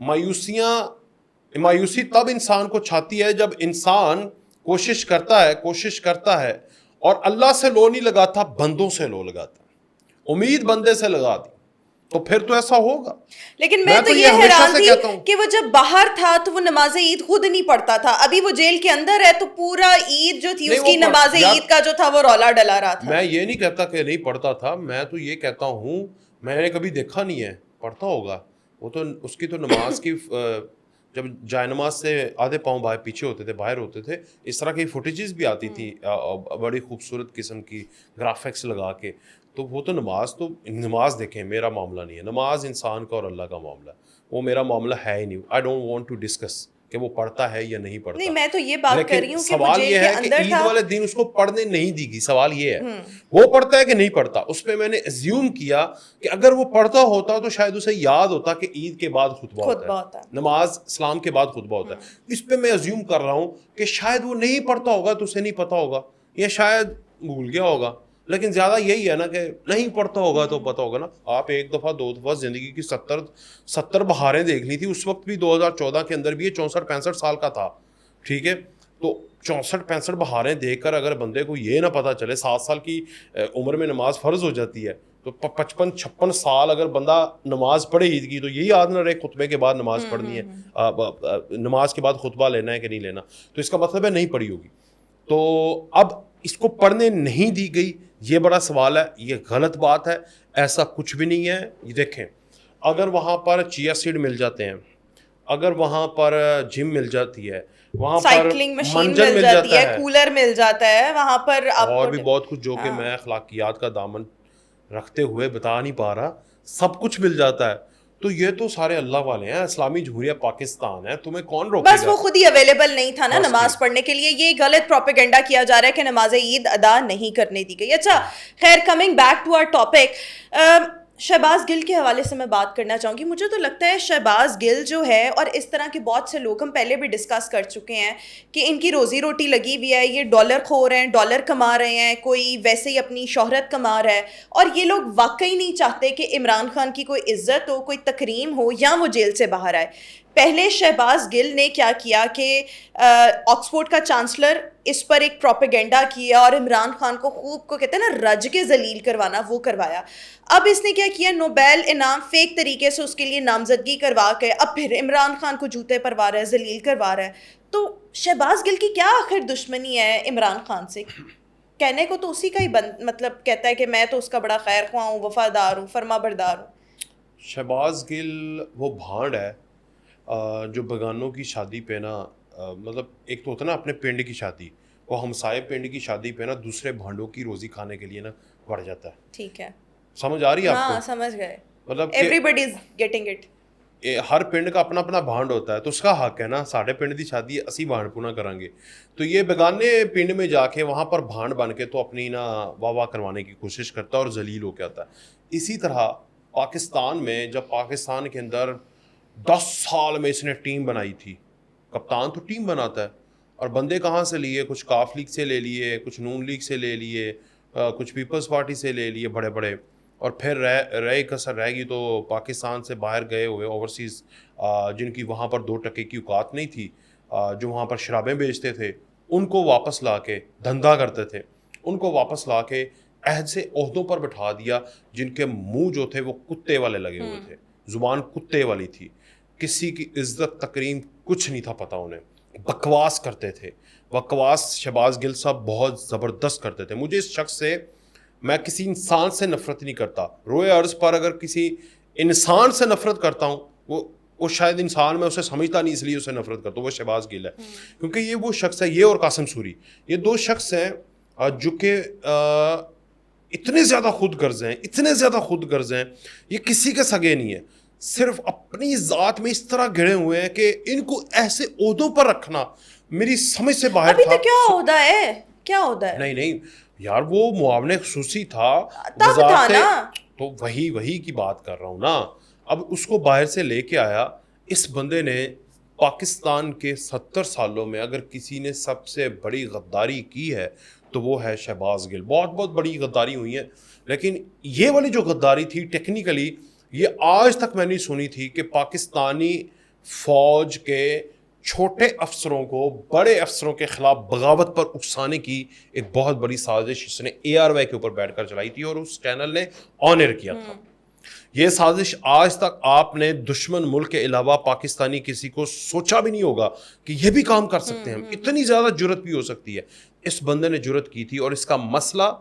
مایوسی تب انسان کو چھاتی ہے جب انسان کوشش کرتا ہے اور اللہ سے لو نہیں لگاتا، بندوں سے لو لگاتا، امید بندے سے لگا دی، تو پھر تو ایسا ہوگا. لیکن میں تو یہ ہمیشہ حیران سے تھی کہتا ہوں کہ وہ جب باہر تھا تو وہ نماز عید خود نہیں پڑھتا تھا، ابھی وہ جیل کے اندر ہے تو پورا عید جو تھی اس کی نماز عید کا جو تھا وہ رولا ڈلا رہا تھا. میں یہ نہیں کہتا کہ نہیں پڑھتا تھا، میں تو یہ کہتا ہوں میں نے کبھی دیکھا نہیں ہے، پڑھتا ہوگا وہ تو. اس کی تو نماز کی جب جائے نماز سے آدھے پاؤں باہر پیچھے ہوتے تھے، باہر ہوتے تھے، اس طرح کی فوٹیجز بھی آتی تھی بڑی خوبصورت قسم کی گرافکس لگا کے. تو وہ تو نماز دیکھیں، میرا معاملہ نہیں ہے، نماز انسان کا اور اللہ کا معاملہ ہے، وہ میرا معاملہ ہے ہی نہیں. I don't want to discuss کہ وہ پڑھتا ہے یا نہیں پڑھتا. نہیں میں تو یہ بات کر رہی ہوں کہ وہ سوال جیل یہ کے ہے کہ اندر عید تھا. والے دن اس کو پڑھنے نہیں دی گئی. سوال یہ ہے وہ پڑھتا ہے کہ نہیں پڑھتا. اس پہ میں نے ایزیوم کیا کہ اگر وہ پڑھتا ہوتا تو شاید اسے یاد ہوتا کہ عید کے بعد خطبہ ہوتا ہے، نماز اسلام کے بعد خطبہ ہوتا ہے. اس پہ میں ایزیوم کر رہا ہوں کہ شاید وہ نہیں پڑھتا ہوگا تو اسے نہیں پتا ہوگا، یا شاید بھول گیا ہوگا. لیکن زیادہ یہی ہے نا کہ نہیں پڑھتا ہوگا تو پتا ہوگا نا. آپ ایک دفعہ دو دفعہ زندگی کی 70 بہاریں دیکھ لی تھی. اس وقت بھی 2014 کے اندر بھی یہ 64-65 سال کا تھا، ٹھیک ہے. تو 64-65 بہاریں دیکھ کر اگر بندے کو یہ نہ پتا چلے 7 سال کی عمر میں نماز فرض ہو جاتی ہے، تو 55-56 سال اگر بندہ نماز پڑھے عید کی تو یہی یاد نہ رہے خطبے کے بعد نماز پڑھنی ہے، نماز کے بعد خطبہ لینا ہے کہ نہیں لینا، تو اس کا مطلب ہے نہیں پڑھی ہوگی. تو اب اس کو پڑھنے نہیں دی گئی، یہ بڑا سوال ہے. یہ غلط بات ہے، ایسا کچھ بھی نہیں ہے. یہ دیکھیں اگر وہاں پر چیا سیڈ مل جاتے ہیں، اگر وہاں پر جم مل جاتی ہے، وہاں پر سائیکلنگ مشین منجن مل جاتی ہے، کولر مل جاتا ہے وہاں پر، اور بھی بہت کچھ جو کہ میں اخلاقیات کا دامن رکھتے ہوئے بتا نہیں پا رہا، سب کچھ مل جاتا ہے. تو یہ تو سارے اللہ والے ہیں، اسلامی جمہوریہ پاکستان ہے، تمہیں کون روکے گا؟ بس وہ خود ہی اویلیبل نہیں تھا نا نماز پڑھنے کے لیے. یہ غلط پروپیگنڈا کیا جا رہا ہے کہ نماز عید ادا نہیں کرنے دی گئی. اچھا خیر، coming back to our topic, Shahbaz Gill کے حوالے سے میں بات کرنا چاہوں گی. مجھے تو لگتا ہے شہباز گل جو ہے، اور اس طرح کے بہت سے لوگ ہم پہلے بھی ڈسکس کر چکے ہیں کہ ان کی روزی روٹی لگی ہوئی ہے، یہ ڈالر خور ہیں، ڈالر کما رہے ہیں، کوئی ویسے ہی اپنی شہرت کما رہا ہے، اور یہ لوگ واقعی نہیں چاہتے کہ عمران خان کی کوئی عزت ہو، کوئی تکریم ہو، یا وہ جیل سے باہر آئے. پہلے شہباز گل نے کیا کیا کہ آکسفورڈ کا چانسلر اس پر ایک پروپیگنڈا کیا اور عمران خان کو خوب کو کہتے ہیں نا رج کے ذلیل کروانا، وہ کروایا. اب اس نے کیا کیا، نوبیل انعام فیک طریقے سے اس کے لیے نامزدگی کروا کے اب پھر عمران خان کو جوتے پروا رہا ہے، ذلیل کروا رہا ہے. تو شہباز گل کی کیا آخر دشمنی ہے عمران خان سے؟ کہنے کو تو اسی کا ہی مطلب کہتا ہے کہ میں تو اس کا بڑا خیر خواہ ہوں، وفادار ہوں، فرما بردار ہوں. شہباز گل وہ بھانڈ ہے جو بگانوں کی شادی پہ نا، مطلب ایک تو ہوتا ہے نا اپنے پنڈ کی شادی، وہ ہمسائے پنڈ کی شادی پہ نا دوسرے بھانڈوں کی روزی کھانے کے لیے نا بڑھ جاتا ہے. ٹھیک ہے، سمجھ آ رہی ہے آپ کو؟ ہاں سمجھ گئے، مطلب everybody is getting it. ہر پنڈ کا اپنا اپنا بھانڈ ہوتا ہے، تو اس کا حق ہے نا ساڈے پنڈ دی شادی اسی بھانڈ پونا کریں گے. تو یہ بیگانے پنڈ میں جا کے وہاں پر بھانڈ بن کے تو اپنی نا واہ واہ کروانے کی کوشش کرتا ہے اور ذلیل ہو کے آتا ہے. اسی طرح پاکستان میں جب پاکستان کے اندر 10 سال میں اس نے ٹیم بنائی تھی، کپتان تو ٹیم بناتا ہے، اور بندے کہاں سے لیے؟ کچھ کاف لیگ سے لے لیے، کچھ نون لیگ سے لے لیے، کچھ پیپلز پارٹی سے لے لیے بڑے بڑے، اور پھر رہے کسر رہ گئی تو پاکستان سے باہر گئے ہوئے اوورسیز جن کی وہاں پر 2 ٹکے کی اوقات نہیں تھی، جو وہاں پر شرابیں بیچتے تھے، ان کو واپس لا کے دھندا کرتے تھے، ان کو واپس لا کے عہد سے عہدوں پر بٹھا دیا جن کے منہ جو تھے وہ کتے والے لگے ہوئے تھے، زبان کتے والی تھی، کسی کی عزت تکریم کچھ نہیں تھا پتہ انہیں، بکواس کرتے تھے. بکواس شہباز گل صاحب بہت زبردست کرتے تھے. مجھے اس شخص سے، میں کسی انسان سے نفرت نہیں کرتا، روئے عرض پر اگر کسی انسان سے نفرت کرتا ہوں وہ شاید انسان میں اسے سمجھتا نہیں اس لیے اسے نفرت کرتا ہوں، وہ شہباز گل ہے. کیونکہ یہ وہ شخص ہے، یہ اور قاسم سوری، یہ 2 شخص ہیں جو کہ اتنے زیادہ خود غرض ہیں، یہ کسی کے سگے نہیں ہیں، صرف اپنی ذات میں اس طرح گھڑے ہوئے ہیں کہ ان کو ایسے عہدوں پر رکھنا میری سمجھ سے باہر تھا. ابھی تو کیا عہدہ ہے، کیا عہدہ ہے؟ نہیں یار، وہ معاون خصوصی تھا تب تھا نا، تو وہی کی بات کر رہا ہوں نا. اب اس کو باہر سے لے کے آیا. اس بندے نے پاکستان کے 70 سالوں میں اگر کسی نے سب سے بڑی غداری کی ہے تو وہ ہے شہباز گل. بہت بڑی غداری ہوئی ہے، لیکن یہ والی جو غداری تھی ٹیکنیکلی یہ آج تک میں نہیں سنی تھی کہ پاکستانی فوج کے چھوٹے افسروں کو بڑے افسروں کے خلاف بغاوت پر اکسانے کی ایک بہت بڑی سازش اس نے ARY کے اوپر بیٹھ کر چلائی تھی اور اس چینل نے آنر کیا تھا. یہ سازش آج تک آپ نے دشمن ملک کے علاوہ پاکستانی کسی کو سوچا بھی نہیں ہوگا کہ یہ بھی کام کر سکتے ہیں. اتنی زیادہ جرت بھی ہو سکتی ہے. اس بندے نے جرت کی تھی اور اس کا مسئلہ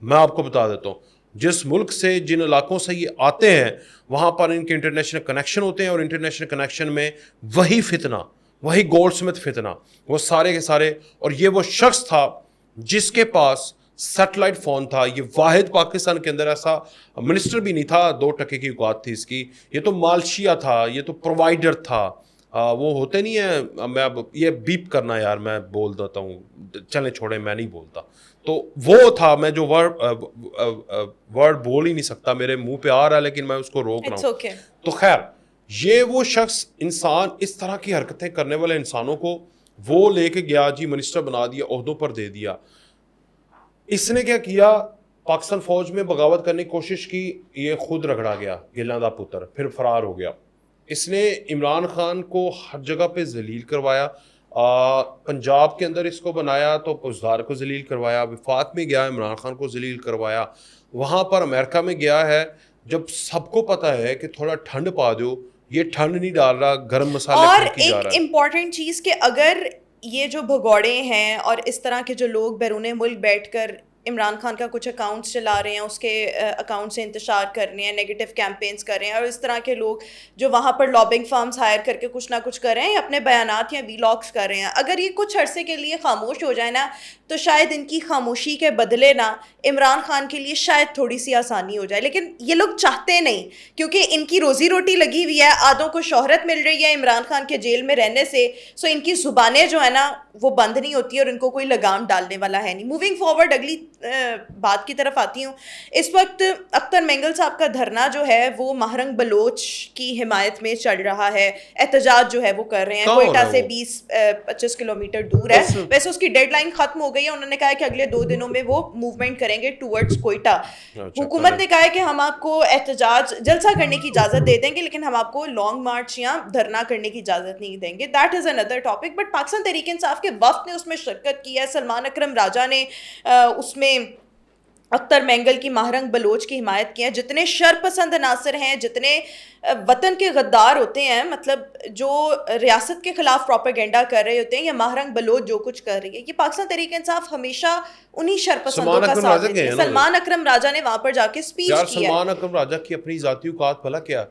میں آپ کو بتا دیتا ہوں. جس ملک سے جن علاقوں سے یہ آتے ہیں وہاں پر ان کے انٹرنیشنل کنیکشن ہوتے ہیں اور انٹرنیشنل کنیکشن میں وہی فتنہ, وہی گولڈ سمتھ فتنہ, وہ سارے کے سارے. اور یہ وہ شخص تھا جس کے پاس سیٹلائٹ فون تھا. یہ واحد پاکستان کے اندر ایسا منسٹر بھی نہیں تھا 2% کی اوقات تھی اس کی. یہ تو مالشیا تھا, یہ تو پرووائڈر تھا. وہ ہوتے نہیں ہیں, میں اب یہ بیپ کرنا یار میں بول دیتا ہوں, چلیں چھوڑیں میں نہیں بولتا. تو وہ تھا, میں جو ورڈ بول ہی نہیں سکتا, میرے منہ پہ آ رہا ہے لیکن میں اس کو روک رہا ہوں. تو خیر یہ وہ شخص انسان, اس طرح کی حرکتیں کرنے والے انسانوں کو وہ لے کے گیا جی منسٹر بنا دیا, عہدوں پر دے دیا. اس نے کیا کیا, پاکستان فوج میں بغاوت کرنے کی کوشش کی, یہ خود رگڑا گیا گیلاں دا پتر, پھر فرار ہو گیا. اس نے عمران خان کو ہر جگہ پہ ذلیل کروایا. پنجاب کے اندر اس کو بنایا تو پوزدار کو ذلیل کروایا, وفاق میں گیا عمران خان کو ذلیل کروایا, وہاں پر امریکہ میں گیا ہے. جب سب کو پتا ہے کہ تھوڑا ٹھنڈ پا دو, یہ ٹھنڈ نہیں ڈال رہا, گرم مسالے اور ایک امپورٹنٹ چیز کہ اگر یہ جو بھگوڑے ہیں اور اس طرح کے جو لوگ بیرون ملک بیٹھ کر عمران خان کا کچھ اکاؤنٹس چلا رہے ہیں, اس کے اکاؤنٹ سے انتشار کر رہے ہیں, نیگیٹو کیمپینز کر رہے ہیں, اور اس طرح کے لوگ جو وہاں پر لابنگ فارمز ہائر کر کے کچھ نہ کچھ کر رہے ہیں یا اپنے بیانات یا ویلاگس کر رہے ہیں, اگر یہ کچھ عرصے کے لیے خاموش ہو جائے نا تو شاید ان کی خاموشی کے بدلے نا عمران خان کے لیے شاید تھوڑی سی آسانی ہو جائے. لیکن یہ لوگ چاہتے نہیں, کیونکہ ان کی روزی روٹی لگی ہوئی ہے, آدھوں کو شہرت مل رہی ہے عمران خان کے جیل میں رہنے سے, سو ان کی زبانیں جو ہے نا وہ بند نہیں ہوتی اور ان کو کوئی لگام ڈالنے والا ہے نہیں. موونگ فارورڈ اگلی بات کی طرف آتی ہوں. اس وقت اختر مینگل صاحب کا دھرنا جو ہے وہ ماہرنگ بلوچ کی حمایت میں چل رہا ہے, احتجاج جو ہے وہ کر ررہے ہیں. کوئٹہ سے 20-25 کلومیٹر دور ہے. ویسے اس کی ڈیڈ لائن ختم ہو گئی ہے, انہوں نے کہا کہ اگلے 2 دنوں میں وہ موومنٹ کریں گے ٹورڈز کوئٹہ. حکومت نے کہا ہے کہ ہم آپ کو احتجاج جلسہ کرنے کی اجازت دے دیں گے لیکن ہم آپ کو لانگ مارچ یا دھرنا کرنے کی اجازت نہیں دیں گے. That is another topic. But Pakistan Tehreek Insaf کے وفد نے اس میں شرکت کی ہے. سلمان اکرم راجہ نے اس میں اختر مینگل کی ماہرنگ بلوچ کی حمایت کی ہے. جتنے شر پسند عناصر ہیں, جتنے وطن کے غدار ہوتے ہیں, مطلب جو ریاست کے خلاف پروپیگنڈا کر رہے ہوتے ہیں, یا ماہرنگ بلوچ جو کچھ کر رہی ہے, یہ پاکستان تحریک انصاف ہمیشہ انہی شر پسندوں کا ساتھ دیتی ہے. سلمان اکرم راجہ نے وہاں پر جا کے اسپیچ کی ہے. سلمان اکرم راجہ کی اپنی ذاتی اوقات بھلا کیا,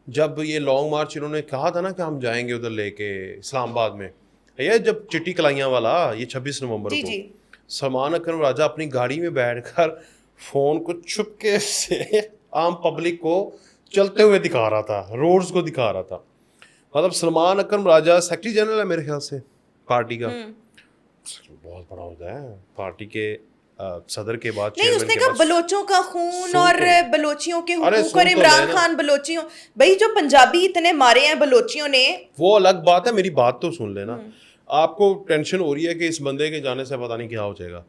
جب یہ لانگ مارچ انہوں نے کہا تھا نا کہ ہم جائیں گے ادھر لے کے اسلام آباد میں, یہ جب چٹی کلائیاں والا یہ 26 نومبر کو, سلمان اکرم راجہ اپنی گاڑی میں بیٹھ کر فون کو چپکے سے عام پبلک کو چلتے ہوئے دکھا رہا تھا, روڈز کو دکھا رہا تھا. مطلب سلمان اکرم راجہ سیکرٹری جنرل ہے میرے خیال سے پارٹی کا, بہت بڑا ہوتا ہے پارٹی کے صدر کے بعد. نہیں, اس نے کہا بلوچوں کا خون اور بلوچیوں کے حقوق اور عمران خان بلوچیوں, بھائی جو پنجابی اتنے مارے ہیں بلوچیوں نے, وہ الگ بات ہے. میری بات تو سن لینا. آپ کو ٹینشن ہو رہی ہے کہ اس بندے کے جانے سے پتہ نہیں کیا ہو جائے گا.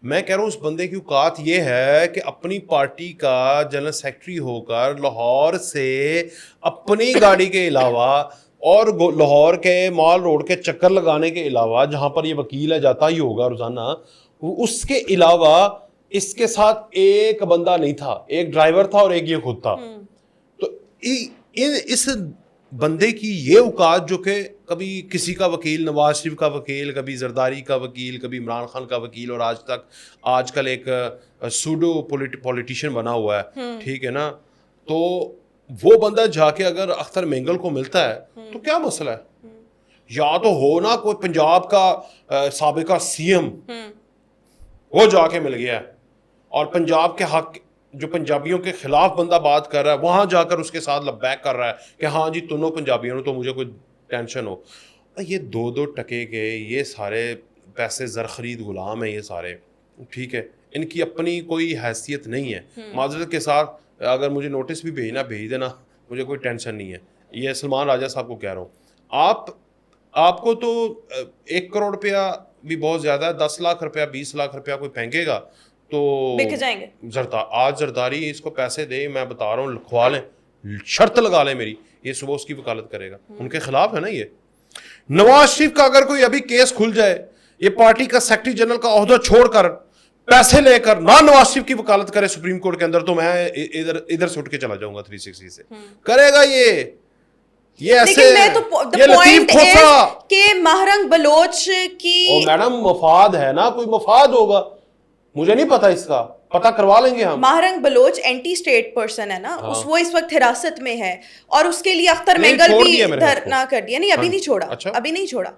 میں کہہ رہا ہوں اس بندے کی اوقات یہ ہے کہ اپنی پارٹی کا جنرل سیکرٹری ہو کر لاہور سے اپنی گاڑی کے علاوہ اور لاہور کے مال روڈ کے چکر لگانے کے علاوہ, جہاں پر یہ وکیل ہے جاتا ہی ہوگا روزانہ, اس کے علاوہ اس کے ساتھ ایک بندہ نہیں تھا, ایک ڈرائیور تھا اور ایک یہ خود تھا. تو اس بندے کی یہ اوقات جو کہ کبھی کسی کا وکیل, نواز شریف کا وکیل, کبھی زرداری کا وکیل, کبھی عمران خان کا وکیل, اور آج کل ایک سوڈو پولیٹیشین بنا ہوا ہے, ٹھیک ہے نا. تو وہ بندہ جا کے اگر اختر مینگل کو ملتا ہے تو کیا مسئلہ ہے؟ یا تو ہو نا کوئی پنجاب کا سابقہ CM وہ جا کے مل گیا ہے اور پنجاب کے حق, جو پنجابیوں کے خلاف بندہ بات کر رہا ہے, وہاں جا کر اس کے ساتھ لبیک کر رہا ہے کہ ہاں جی تنوں پنجابیوں نے تو مجھے کوئی ٹینشن ہو. یہ 2 ٹکے کے یہ سارے پیسے زر خرید غلام ہیں یہ سارے, ٹھیک ہے, ان کی اپنی کوئی حیثیت نہیں ہے. معذرت کے ساتھ اگر مجھے نوٹس بھی بھیجنا بھیج دینا, مجھے کوئی ٹینشن نہیں ہے. یہ سلمان راجہ صاحب کو کہہ رہا ہوں, آپ کو تو 1 کروڑ روپیہ بھی بہت زیادہ ہے, 10 لاکھ روپیہ 20 لاکھ روپیہ کوئی پھینکے گا تو بک جائیں گے. آج زرداری اس کو پیسے دے, میں بتا رہا ہوں, لکھوا لیں, شرط لگا لیں میری یہ صبح اس کی وکالت کرے گا. ان کے خلاف ہے نا یہ. نواز شریف کا اگر کوئی ابھی کیس کھل جائے, یہ پارٹی کا سیکرٹری جنرل کا عہدہ چھوڑ کر پیسے لے کر نہ نواز شریف کی وکالت کرے سپریم کورٹ کے اندر, تو میں ادھر سے اٹھ کے چلا جاؤں گا 360 سے. کرے گا یہ ایسے. لیکن میں تو یہ لطیف کھوسا کہ ماہرنگ بلوچ کی میڈم مفاد ہے نا, کوئی مفاد ہوگا, مجھے نہیں پتا اس کا, پتہ کروا لیں گے ہم. ماہرنگ بلوچ اینٹی اسٹیٹ پرسن ہے نا, وہ اس وقت حراست میں ہے, اور اس کے لیے اختر مینگل بھی دھرنا کر دیا. نہیں ابھی نہیں چھوڑا, ابھی نہیں چھوڑا.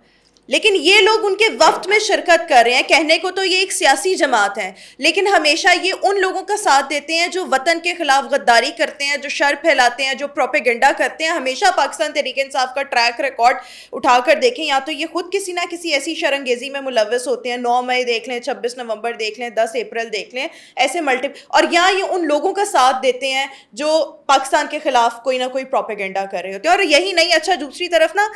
لیکن یہ لوگ ان کے وفد میں شرکت کر رہے ہیں. کہنے کو تو یہ ایک سیاسی جماعت ہے, لیکن ہمیشہ یہ ان لوگوں کا ساتھ دیتے ہیں جو وطن کے خلاف غداری کرتے ہیں, جو شر پھیلاتے ہیں, جو پروپیگنڈا کرتے ہیں. ہمیشہ پاکستان تحریک انصاف کا ٹریک ریکارڈ اٹھا کر دیکھیں, یا تو یہ خود کسی نہ کسی ایسی شرنگیزی میں ملوث ہوتے ہیں. 9 مئی دیکھ لیں, 26 نومبر دیکھ لیں, 10 اپریل دیکھ لیں, ایسے اور یا یہ ان لوگوں کا ساتھ دیتے ہیں جو پاکستان کے خلاف کوئی نہ کوئی پروپیگنڈا کر رہے ہوتے ہیں. اور یہی نہیں, اچھا دوسری طرف نا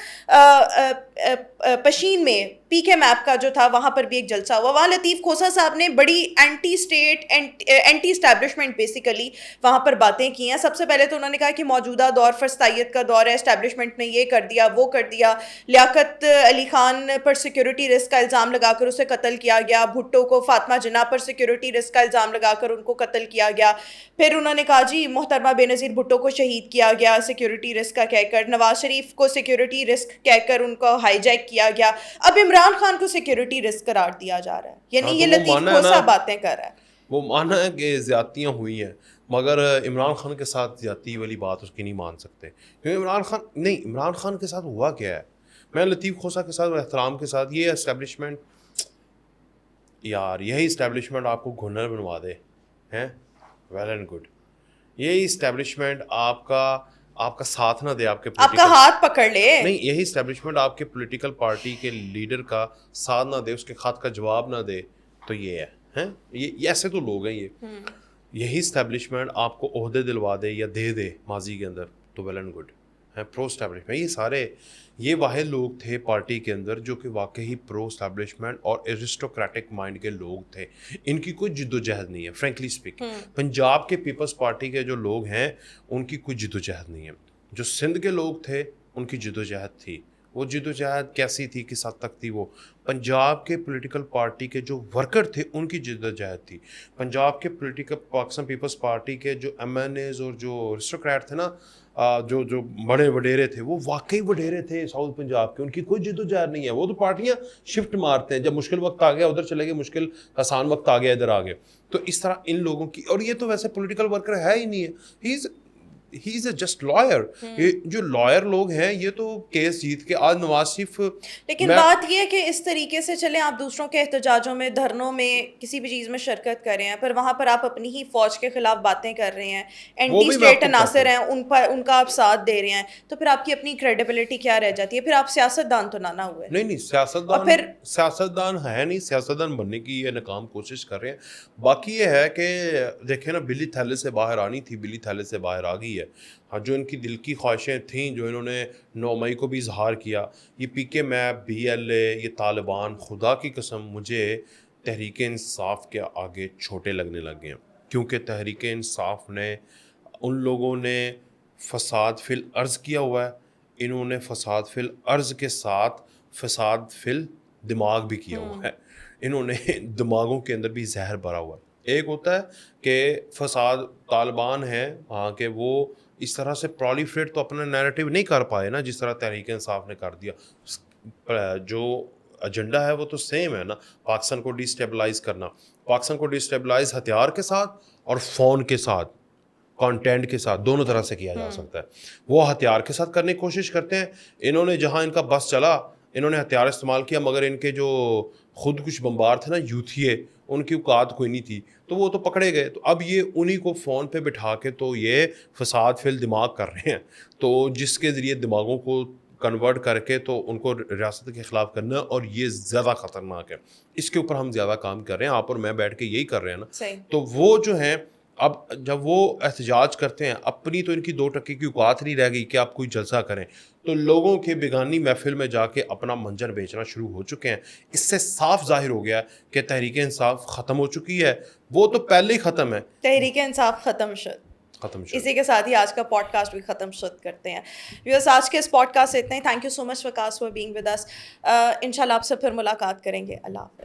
پشین میں پی کے میپ کا جو تھا وہاں پر بھی ایک جلسہ ہوا. وہاں لطیف کھوسا صاحب نے بڑی anti state anti establishment basically وہاں پر باتیں کی ہیں. سب سے پہلے تو انہوں نے کہا کہ موجودہ دور فسطائیت کا دور ہے, اسٹیبلشمنٹ نے یہ کر دیا وہ کر دیا. لیاقت علی خان پر سیکیورٹی رسک کا الزام لگا کر اسے قتل کیا گیا. بھٹو کو فاطمہ جناح پر سیکیورٹی رسک کا الزام لگا کر ان کو قتل کیا گیا. پھر انہوں نے کہا جی محترمہ بے نظیر بھٹو کو شہید کیا گیا سیکیورٹی رسک کا کہہ کر. نواز شریف کو سیکیورٹی رسک کہہ کر ان کو ہائی جیک کیا گیا. اب عمران خان کو سیکیورٹی رسک قرار دیا جا رہا ہے. یعنی یہ لطیف کھوسا باتیں کر رہا ہے. وہ مانا ہے کہ زیادتیاں ہوئی ہیں, مگر عمران خان کے ساتھ زیادتی والی بات اس کی نہیں مان سکتے, کیونکہ عمران خان کے ساتھ ہوا کیا ہے. میں لطیف کھوسا کے ساتھ احترام کے ساتھ, یہ اسٹیبلشمنٹ یار, یہی اسٹیبلشمنٹ آپ کو گھنر بنوا دے ہیں, ویل اینڈ گڈ. یہی اسٹیبلشمنٹ آپ کا ساتھ نہ دے, آپ کا ہاتھ پکڑ لے. نہیں, یہی اسٹیبلشمنٹ آپ کے پولیٹیکل پارٹی کے لیڈر کا ساتھ نہ دے, اس کے خط کا جواب نہ دے, تو یہ ہے یہ ایسے تو لوگ ہیں. یہی اسٹیبلشمنٹ آپ کو عہدے دلوا دے یا دے دے ماضی کے اندر, تو ویل اینڈ گڈ ہے. پرو اسٹیبلشمنٹ یہ واحد لوگ تھے پارٹی کے اندر جو کہ واقعی پرو اسٹیبلشمنٹ اور ایرسٹوکریٹک مائنڈ کے لوگ تھے. ان کی کوئی جد و جہد نہیں ہے, فرینکلی اسپیکنگ. پنجاب کے پیپلز پارٹی کے جو لوگ ہیں ان کی کوئی جد و جہد نہیں ہے. جو سندھ کے لوگ تھے ان کی جد و جہد تھی. وہ جد و جہد کیسی تھی, کس حد تک تھی؟ وہ پنجاب کے پولیٹیکل پارٹی کے جو ورکر تھے ان کی جد و جہد تھی. پنجاب کے پاکستان پیپلز پارٹی کے جو ایم این ایز اور جو ایرسٹوکریٹ تھے نا, جو بڑے وڈیرے تھے, وہ واقعی وڈیرے تھے ساؤتھ پنجاب کے. ان کی کوئی جد و جہد نہیں ہے. وہ تو پارٹیاں شفٹ مارتے ہیں, جب مشکل وقت آ گیا ادھر چلے گئے, مشکل آسان وقت آ گیا ادھر آ گئے. تو اس طرح ان لوگوں کی, اور یہ تو ویسے پولیٹیکل ورکر ہے ہی نہیں ہے, ہی از اے جسٹ لائر. یہ جو لائر لوگ ہیں یہ تو کیس جیت کے آج نواز شریف. لیکن بات یہ ہے کہ اس طریقے سے چلیں آپ دوسروں کے احتجاجوں میں, دھرنوں میں, کسی بھی چیز میں شرکت کر رہے ہیں, پر وہاں پر آپ اپنی ہی فوج کے خلاف باتیں کر رہے ہیں, اینٹی اسٹیٹ عناصر ہیں ان کا آپ ساتھ دے رہے ہیں, تو پھر آپ کی اپنی کریڈیبلٹی کیا رہ جاتی ہے؟ پھر آپ سیاستدان تو نہ ہوئے. نہیں, سیاستدان ہے نہیں, سیاستدان بننے کی یہ ناکام کوشش کر رہے ہیں. باقی یہ ہے کہ دیکھیں نا, بلی تھیلے سے باہر آنی تھی, بلی تھیلے سے باہر آ گئی ہے. ہاں, جو ان کی دل کی خواہشیں تھیں, جو انہوں نے 9 مئی کو بھی اظہار کیا, یہ پی کے میپ, بی ایل اے, یہ طالبان, خدا کی قسم مجھے تحریک انصاف کے آگے چھوٹے لگنے لگ گئے ہیں. کیونکہ تحریک انصاف نے, ان لوگوں نے فساد فی الارض کیا ہوا ہے. انہوں نے فساد فی الارض کے ساتھ فساد فی الدماغ بھی کیا ہوا ہے. انہوں نے دماغوں کے اندر بھی زہر بھرا ہوا ہے. ایک ہوتا ہے کہ فساد طالبان ہیں ہاں, کہ وہ اس طرح سے پرالیفریٹ تو اپنا نیریٹو نہیں کر پائے نا, جس طرح تحریک انصاف نے کر دیا. جو ایجنڈا ہے وہ تو سیم ہے نا, پاکستان کو ڈی اسٹیبلائز کرنا. پاکستان کو ڈی اسٹیبلائز ہتھیار کے ساتھ اور فون کے ساتھ, کانٹینٹ کے ساتھ, دونوں طرح سے کیا جا سکتا ہے. وہ ہتھیار کے ساتھ کرنے کی کوشش کرتے ہیں. انہوں نے جہاں ان کا بس چلا انہوں نے ہتھیار استعمال کیا, مگر ان کے جو خود کچھ بمبار تھے نا, یوتھیے, ان کی اوقات کوئی نہیں تھی, تو وہ تو پکڑے گئے. تو اب یہ انہی کو فون پہ بٹھا کے تو یہ فساد فی الدماغ کر رہے ہیں, تو جس کے ذریعے دماغوں کو کنورٹ کر کے تو ان کو ریاست کے خلاف کرنا, اور یہ زیادہ خطرناک ہے. اس کے اوپر ہم زیادہ کام کر رہے ہیں, آپ اور میں بیٹھ کے یہی کر رہے ہیں نا. تو وہ جو ہیں, اب جب وہ احتجاج کرتے ہیں, اپنی تو ان کی 2 ٹکے کی اوقات نہیں رہ گئی کہ آپ کوئی جلسہ کریں, تو لوگوں کے بیگانی محفل میں جا کے اپنا منجر بیچنا شروع ہو چکے ہیں. اس سے صاف ظاہر ہو گیا کہ تحریک انصاف ختم ہو چکی ہے. وہ تو پہلے ہی ختم ہے, تحریک انصاف ختم شد. ختم اسی کے ساتھ ہی آج کا پوڈ کاسٹ بھی ختم شد کرتے ہیں. ویورز آج کے اس پوڈ کاسٹ سے اتنا ہی. Thank you so much Waqas for being with us. انشاء اللہ آپ سے پھر ملاقات کریں گے. اللہ حافظ.